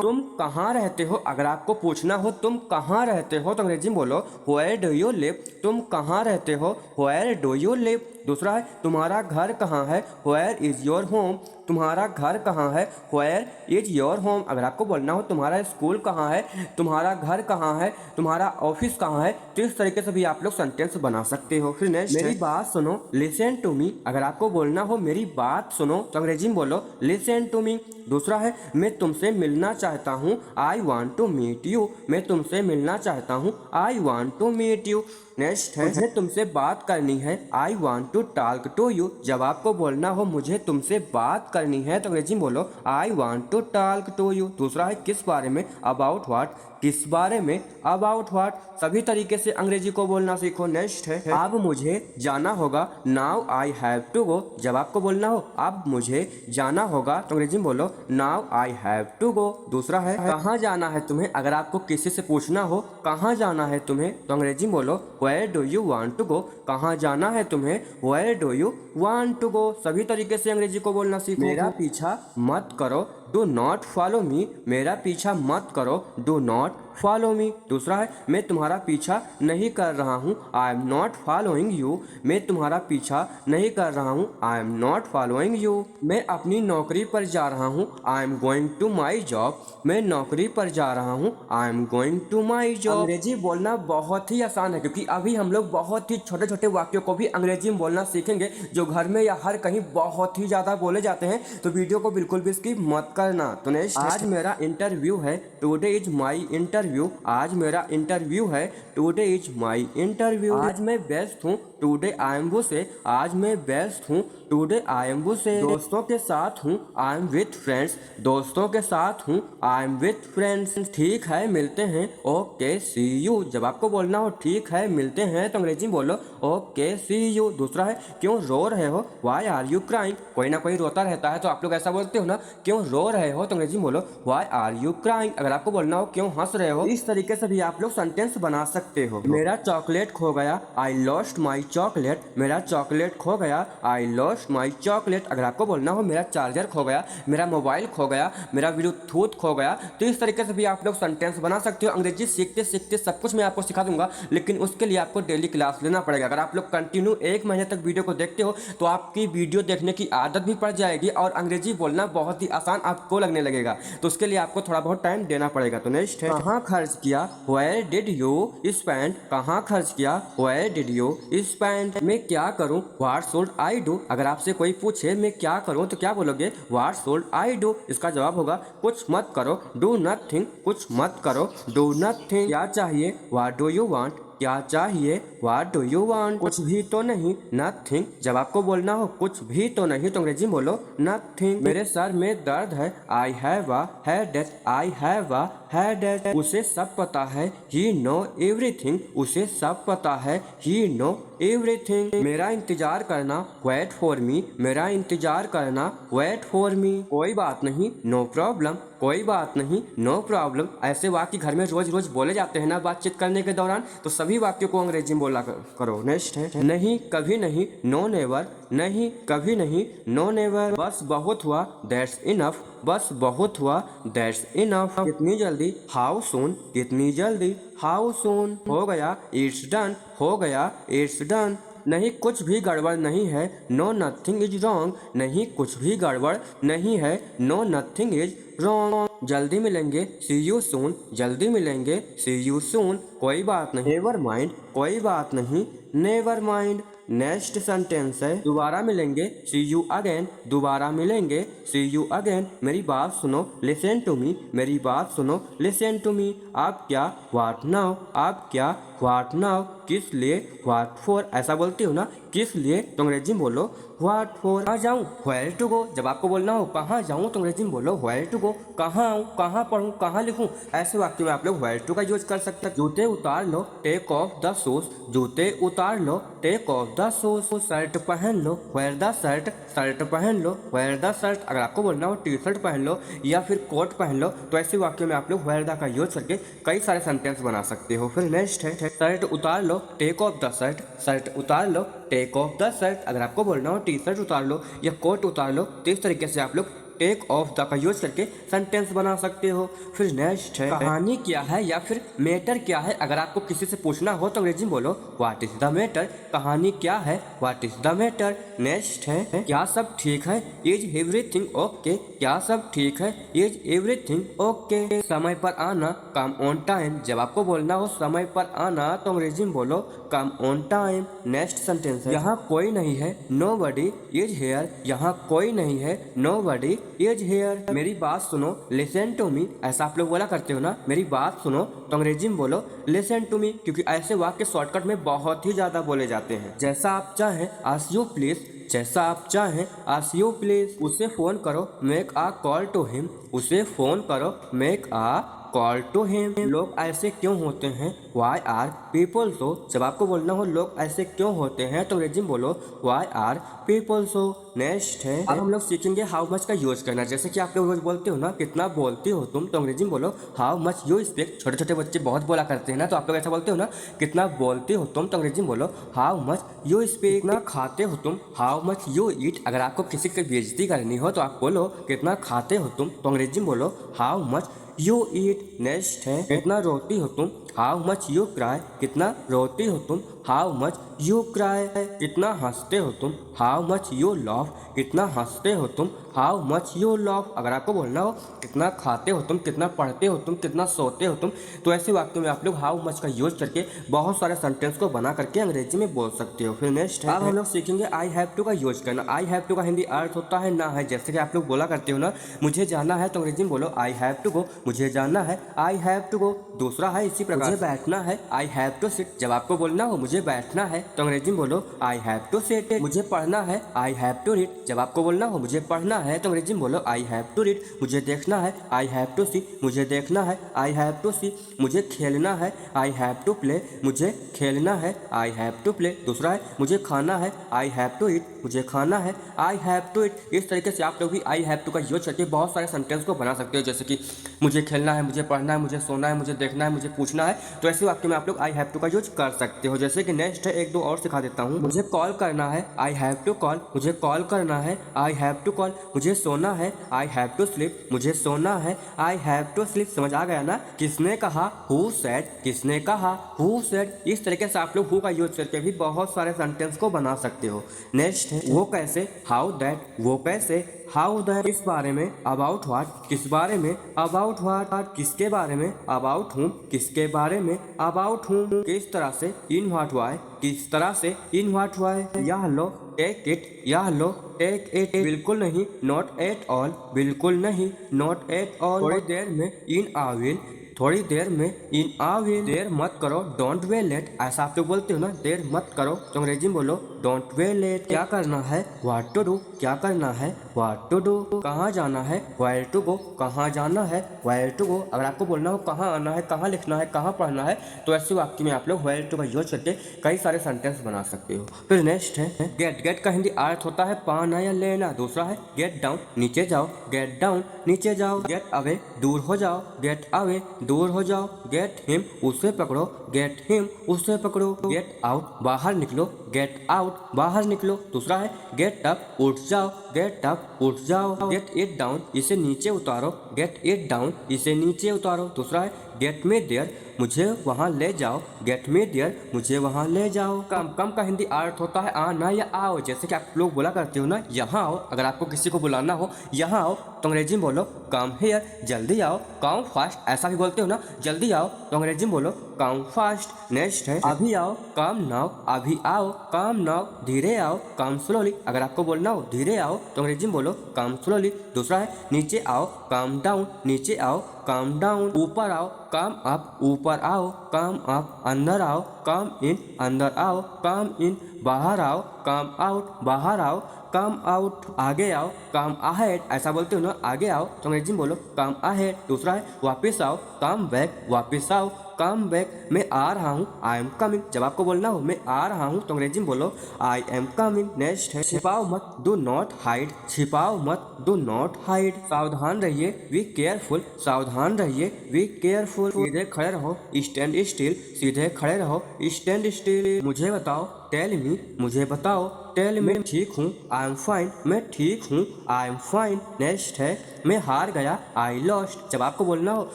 तुम कहाँ रहते हो? अगर आपको पूछना हो तुम कहाँ रहते हो तो अंग्रेजी में बोलो वेयर डू यू लिव। तुम कहाँ रहते हो? Where do you live. दूसरा है तुम्हारा घर कहाँ है? Where is your home. तुम्हारा घर कहाँ है? Where is your home. अगर आपको बोलना हो तुम्हारा स्कूल कहाँ है, तुम्हारा घर कहाँ है, तुम्हारा ऑफिस कहाँ है, तो इस तरीके से भी आप लोग सेंटेंस बना सकते हो। फिर नेक्स्ट मेरी बात सुनो, लिसन टू मी। अगर आपको बोलना हो मेरी बात सुनो तो अंग्रेजी में बोलो लिसन टू मी। दूसरा है मैं तुमसे मिलना चाहता हूँ, I want to meet you. मैं तुमसे मिलना चाहता हूँ, I want to meet you. Next है मुझे तुमसे बात करनी है, I want to talk to you. जब आपको बोलना हो मुझे तुमसे बात करनी है तो अंग्रेजी में बोलो I want to talk to you. दूसरा है किस बारे में, अबाउट व्हाट। किस बारे में, अबाउट व्हाट। सभी तरीके से अंग्रेजी को बोलना सीखो। नेक्स्ट है अब मुझे जाना होगा, now I have to go. जब आपको बोलना हो अब मुझे जाना होगा तो अंग्रेजी में बोलो now I have to go. दूसरा है कहाँ जाना है तुम्हें। अगर आपको किसी से पूछना हो कहाँ जाना है तुम्हें तो अंग्रेजी में बोलो where do you want to go. कहाँ जाना है तुम्हें, where do you want to go. सभी तरीके से अंग्रेजी को बोलना सीखो। मेरा पीछा मत करो, डू नॉट फॉलो मी। मेरा पीछा मत करो, डू नॉट फॉलो मी। दूसरा है मैं तुम्हारा पीछा नहीं कर रहा हूँ, I am not following you. मैं तुम्हारा पीछा नहीं कर रहा हूँ, I am not following you. मैं अपनी नौकरी पर जा रहा हूँ, I am going to my job. मैं नौकरी पर जा रहा हूँ, I am going to my job. अंग्रेजी बोलना बहुत ही आसान है क्योंकि अभी हम लोग बहुत ही छोटे छोटे वाक्यों को भी अंग्रेजी में बोलना सीखेंगे जो घर में या हर कहीं बहुत ही ज़्यादा बोले जाते हैं। तो वीडियो को बिल्कुल भी स्किप मत करना। तो नेक्स्ट आज मेरा इंटरव्यू है, टुडे इज माई इंटरव्यू। आज मेरा इंटरव्यू है, टुडे इज माई इंटरव्यू। आज मैं व्यस्त हूँ, टुडे आई एम बुसे। आज मैं व्यस्त हूँ, टुडे आई एम बुसे। दोस्तों के साथ हूँ, आई एम विथ फ्रेंड्स। दोस्तों के साथ हूँ, आई एम विथ फ्रेंड्स। ठीक है मिलते हैं, ओके सी यू। जब आपको बोलना हो ठीक है मिलते हैं तो अंग्रेजी में बोलो ओके सी यू। दूसरा है क्यों रो रहे हो, वाई आर यू क्राइंग। कोई ना कोई रोता रहता है तो आप लोग ऐसा बोलते हो ना, क्यों रो रहे हो तो अंग्रेजी में बोलो वाई आर यू क्राइंग। अगर आपको बोलना हो क्यों हंस रहे हो, इस तरीके से भी आप लोग सेंटेंस बना सकते हो। मेरा चॉकलेट खो गया, आई लॉस्ट माई चॉकलेट। मेरा चॉकलेट खो गया, आई लॉस्ट माई चॉकलेट। अगर आपको बोलना हो मेरा चार्जर खो गया, मेरा मोबाइल खो गया, मेरा ब्लूटूथ खो गया, तो इस तरीके से भी आप लोग सेंटेंस बना सकते हो। अंग्रेजी सीखते सीखते सब कुछ मैं आपको सिखा दूंगा, लेकिन उसके लिए आपको डेली क्लास लेना पड़ेगा। अगर आप लोग कंटिन्यू 1 महीने तक वीडियो को देखते हो तो आपकी वीडियो देखने की आदत भी पड़ जाएगी और अंग्रेजी बोलना बहुत ही आसान आपको लगने लगेगा। तो उसके लिए आपको थोड़ा बहुत टाइम देना पड़ेगा। तो नेक्स्ट है कहाँ खर्च किया, वेयर डिड यू स्पेंड। कहाँ खर्च किया, वेयर डिड यू स्पेंड। मैं क्या करूँ, व्हाट शुड आई डू। अगर आपसे कोई पूछे मैं क्या करूँ तो क्या बोलोगे, व्हाट शुड आई डू। इसका जवाब होगा कुछ मत करो, डू नथिंग। कुछ मत करो, डू नथिंग। क्या चाहिए, व्हाट डू यू वांट। क्या चाहिए, व्हाट डू यू वांट। कुछ भी तो नहीं, नथिंग। जब आपको बोलना हो कुछ भी तो नहीं तो अंग्रेजी में बोलो नथिंग। मेरे सर में दर्द है, I have a headache. I have a headache. उसे सब पता है, ही नो एवरीथिंग। उसे सब पता है, ही नो एवरीथिंग। मेरा इंतजार करना, वेट फॉर मी। मेरा इंतजार करना, वेट फॉर मी। कोई बात नहीं, नो प्रॉब्लम। कोई बात नहीं, नो प्रॉब्लम। ऐसे वाक्य घर में रोज रोज बोले जाते हैं ना बातचीत करने के दौरान, तो सभी वाक्यों को अंग्रेजी में बोला करो। नेक्स्ट है नहीं कभी नहीं, नो नेवर। नहीं कभी नहीं, नो नेवर। बस बहुत हुआ, दैट्स इनफ। बस बहुत हुआ, दैट्स इनफ। कितनी जल्दी, हाउ सून। कितनी जल्दी, हाउ सून। हो गया, इट्स डन। हो गया, इट्स डन। नहीं कुछ भी गड़बड़ नहीं है, नो नथिंग इज रॉन्ग। नहीं कुछ भी गड़बड़ नहीं है, नो नथिंग इज रॉन्ग। जल्दी मिलेंगे, सी यू सून। जल्दी मिलेंगे, सी यू सून। कोई बात नहीं, नेवर माइंड। कोई बात नहीं, नेवर माइंड। नेक्स्ट सेंटेंस है दोबारा मिलेंगे, सी यू अगेन। दोबारा मिलेंगे, सी यू अगेन। मेरी बात सुनो, लिसन टू मी। मेरी बात सुनो, लिसन टू मी। आप क्या, व्हाट नाउ। आप क्या, व्हाट नाउ। किस लिए, व्हाट फॉर। ऐसा बोलती हो ना किस लिए तो अंग्रेजी में बोलो व्हाट फॉर। कहाँ जाऊँ, वेयर टू गो। जब आपको बोलना हो कहाँ जाऊँ तो अंग्रेजी में बोलो वेयर टू गो। कहाँ आऊँ, कहाँ पढ़ूँ, कहाँ लिखूँ, ऐसे वाक्य में आप लोग वेयर टू का यूज कर सकते हैं। जूते उतार लो, टेक ऑफ द शूज। जूते उतार लो, take off the shoes. Shirt पहन लो, वेयर द शर्ट। शर्ट पहन लो, वेयर द शर्ट। अगर आपको बोलना हो टी शर्ट पहन लो या फिर कोट पहन लो तो ऐसे वाक्य में आप लोग वेयर द का यूज करके कई सारे सेंटेंस बना सकते हो। फिर नेक्स्ट है शर्ट उतार लो, take off the shirt. Shirt उतार लो, टेक ऑफ द शर्ट। अगर आपको बोलना हो टी शर्ट उतार लो या कोट उतार लो तो इस तरीके से आप लोग टेक ऑफ द का यूज करके सेंटेंस बना सकते हो। फिर नेक्स्ट है कहानी क्या है या फिर मैटर क्या है। अगर आपको किसी से पूछना हो तो अंग्रेजी में बोलो व्हाट इज द मैटर। कहानी क्या है, what is the matter. Next है क्या सब ठीक है, इज एवरीथिंग ओके। क्या सब ठीक है, इज एवरीथिंग ओके। समय पर आना, कम ऑन टाइम। जब आपको बोलना हो समय पर आना तो अंग्रेजी में बोलो come on time. Next sentence है यहाँ कोई नहीं है, नोबडी इज हियर। यहाँ कोई नहीं है, नोबडी इज हियर। मेरी बात सुनो, लिसन टू मी। ऐसा आप लोग बोला करते हो ना, मेरी बात सुनो, तो अंग्रेजी में बोलो लिसन टू मी, क्योंकि ऐसे वाक्य शॉर्टकट में बहुत ही ज्यादा बोले जाते हैं। जैसा आप चाहें, आस्क यू प्लीज। जैसा आप चाहें, आस्क यू प्लीज। उसे फोन करो, make a call to him. उसे फोन करो, make a call to him. लोग ऐसे क्यों होते हैं, वाई आर पीपल सो। जब आपको बोलना हो लोग ऐसे क्यों होते हैं तो अंग्रेजी में बोलो why are people so. Next है अब हम लोग सीखेंगे हाउ मच का यूज करना। जैसे कि आप लोग रोज बोलते हो ना, कितना बोलती हो तुम, तो अंग्रेजी में बोलो हाउ मच यू स्पीक। छोटे छोटे बच्चे बहुत बोला करते हैं ना, तो आप लोग ऐसा बोलते हो ना, कितना बोलती हो तुम, तो अंग्रेजी में बोलो हाउ मच यू स्पीक। कितना खाते हो तुम, हाउ मच यू ईट। अगर आपको किसी की बेइज्जती करनी हो तो आप बोलो कितना खाते हो तुम, तो अंग्रेजी में बोलो how much you eat. Next है कितना रोती हो तुम, हाउ मच यू क्राई। कितना रोती हो तुम, हाउ मच यू क्राई। कितना हंसते हो तुम, हाउ मच यू लाफ। कितना हंसते हो तुम, हाउ मच यू लाफ। अगर आपको बोलना हो कितना खाते हो तुम, कितना पढ़ते हो तुम, कितना सोते हो तुम, तो ऐसे वाक्यों में आप लोग हाउ मच का यूज करके बहुत सारे सेंटेंस को बना करके अंग्रेजी में बोल सकते हो। फिर नेक्स्ट है अब हम लोग सीखेंगे आई हैव टू का यूज करना। आई हैव टू का हिंदी अर्थ होता है ना है। जैसे कि आप लोग बोला करते हो ना, मुझे जाना है तो अंग्रेजी में बोलो आई हैव टू गो। मुझे जाना है, आई हैव टू गो। दूसरा है इसी प्रकार मुझे बैठना है, आई हैव टू सिट। जब आपको बोलना हो मुझे बैठना है तो अंग्रेजी में बोलो आई हैव टू सिट। मुझे पढ़ना है, आई हैव टू रीड। जब आपको बोलना हो मुझे पढ़ना है तो अंग्रेजी में बोलो आई हैव टू रीड। मुझे देखना है, आई हैव टू सी। मुझे देखना है, आई हैव टू सी। मुझे खेलना है, आई हैव टू प्ले। मुझे खेलना है, आई हैव टू प्ले। दूसरा है मुझे खाना है, आई हैव टू ईट। मुझे खाना है, आई हैव टू ईट। इस तरीके से आप लोग भी आई हैव टू का यूज करके बहुत सारे सेंटेंस को बना सकते हो। जैसे कि मुझे खेलना है, मुझे पढ़ना है, मुझे सोना है, मुझे देखना है, मुझे पूछना है, तो ऐसे वाक्य में आप लोग आई हैव टू का यूज कर सकते हो। जैसे कि नेक्स्ट है एक दो और सिखा देता हूँ। मुझे कॉल करना है, आई हैव टू कॉल। मुझे कॉल करना है, आई हैव टू कॉल। मुझे सोना है, आई हैव टू स्लीप। मुझे सोना है, आई हैव टू स्लीप। समझ आ गया ना। किसने कहा, हु सेड। किसने कहा, हु सेड। इस तरीके से आप लोग हु का यूज करके भी बहुत सारे सेंटेंस को बना सकते हो। नेक्स्ट है वो कैसे, हाउ दैट। वो कैसे, हाउ दैट। किस बारे में, अबाउट व्हाट। किस बारे में, अबाउट व्हाट। किसके बारे में, अबाउट हुम। किसके बारे में, अबाउट हुम। किस तरह से, इन व्हाट वाई। किस तरह से, इन व्हाट वाई। यह लो, टेक इट। यह लो, टेक इट। बिल्कुल नहीं, नॉट एट ऑल। बिल्कुल नहीं, नॉट एट ऑल। थोड़ी देर में, इन आ विल। थोड़ी देर में, इन आ विल। देर मत करो, डोंट वे लेट। ऐसा आप लोग बोलते हो ना, देर मत करो, तो अंग्रेजी में बोलो डोंट वे लेट। क्या करना है, व्हाट टू डू। क्या करना है, व्हाट टू डू। कहाँ जाना है, वेयर टू गो। कहाँ जाना है, वेयर टू गो। अगर आपको बोलना हो कहाँ आना है, कहाँ लिखना है, कहाँ पढ़ना है, तो ऐसे वाक्य में आप लोग वेयर टू का यूज करके कई सारे सेंटेंस बना सकते हो। फिर नेक्स्ट है गेट। गेट का हिंदी अर्थ होता है पाना या लेना। दूसरा है गेट डाउन, नीचे जाओ। गेट डाउन, नीचे जाओ। गेट अवे, दूर हो जाओ। गेट अवे, दूर हो जाओ। गेट हिम, उसे पकड़ो। गेट हिम, उसे पकड़ो। गेट आउट, बाहर निकलो। गेट आउट, बाहर निकलो। दूसरा है गेट अप, उठ जाओ। गेट अप, उठ जाओ। गेट इट डाउन, इसे नीचे उतारो। गेट इट डाउन, इसे नीचे उतारो। दूसरा है गेट मी देयर, मुझे वहाँ ले जाओ। गेट मी देयर, मुझे वहाँ ले जाओ। कम। कम का हिंदी अर्थ होता है आना या आओ। जैसे कि आप लोग बोला करते हो ना, यहाँ आओ। अगर आपको किसी को बुलाना हो यहाँ आओ, तो अंग्रेजी में बोलो कम हियर। जल्दी आओ, कम फास्ट। ऐसा भी बोलते हो ना, जल्दी आओ, तो अंग्रेजी में बोलो कम फास्ट। नेक्स्ट है अभी आओ, कम नाउ। अभी आओ, कम नाउ। धीरे आओ, कम स्लोली। अगर आपको बोलना हो धीरे आओ, तो अंग्रेजी में बोलो कम स्लोली। दूसरा है नीचे आओ, कम डाउन। नीचे आओ, कम डाउन। ऊपर आओ, कम अप। ऊपर आओ, कम अप। अंदर आओ, कम इन। अंदर आओ, कम इन। बाहर आओ, कम आउट। बाहर आओ, कम आउट। आगे आओ, कम अहेड। ऐसा बोलते हो ना, आगे आओ, तो अंग्रेजी में बोलो कम अहेड। दूसरा है वापस आओ, कम बैक। वापस आओ, कम बैक। मैं आ रहा हूँ, आई एम कमिंग। जब आपको बोलना हो मैं आ रहा हूँ, तो अंग्रेजी में बोलो आई एम कमिंग। नेक्स्ट है छिपाओ मत, डू नॉट हाइड। छिपाओ मत, डू नॉट हाइड। सावधान रहिए, बी केयरफुल। सावधान रहिए, बी केयरफुल। सीधे खड़े रहो, स्टैंड स्टिल। सीधे खड़े रहो, स्टैंड स्टिल। मुझे बताओ, टेल मी, मुझे बताओ। टेल मी, ठीक हूँ, आई एम फाइन, मैं ठीक हूँ, आई एम फाइन। नेक्स्ट है मैं हार गया, आई लॉस्ट। जब आपको बोलना हो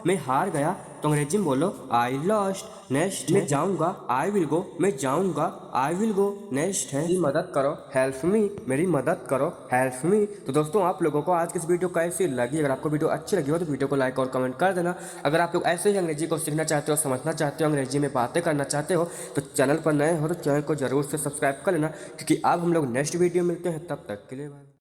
मैं हार गया तो अंग्रेजी में बोलो आई लॉस्ट। नेक्स्ट मैं जाऊँगा, आई विल गो, मैं जाऊँगा, आई विल गो। नेक्स्ट है मेरी मदद करो, हेल्प मी, मेरी मदद करो, हेल्प मी। तो दोस्तों आप लोगों को आज की इस वीडियो कैसी लगी? अगर आपको वीडियो अच्छी लगी हो तो वीडियो को लाइक और कमेंट कर देना। अगर आप लोग ऐसे ही अंग्रेजी को सीखना चाहते हो, समझना चाहते हो, अंग्रेजी में बातें करना चाहते हो तो चैनल पर नए हो तो चैनल को जरूर से सब्सक्राइब कर लेना, क्योंकि अब हम लोग नेक्स्ट वीडियो मिलते हैं। तब तक के लिए बाय।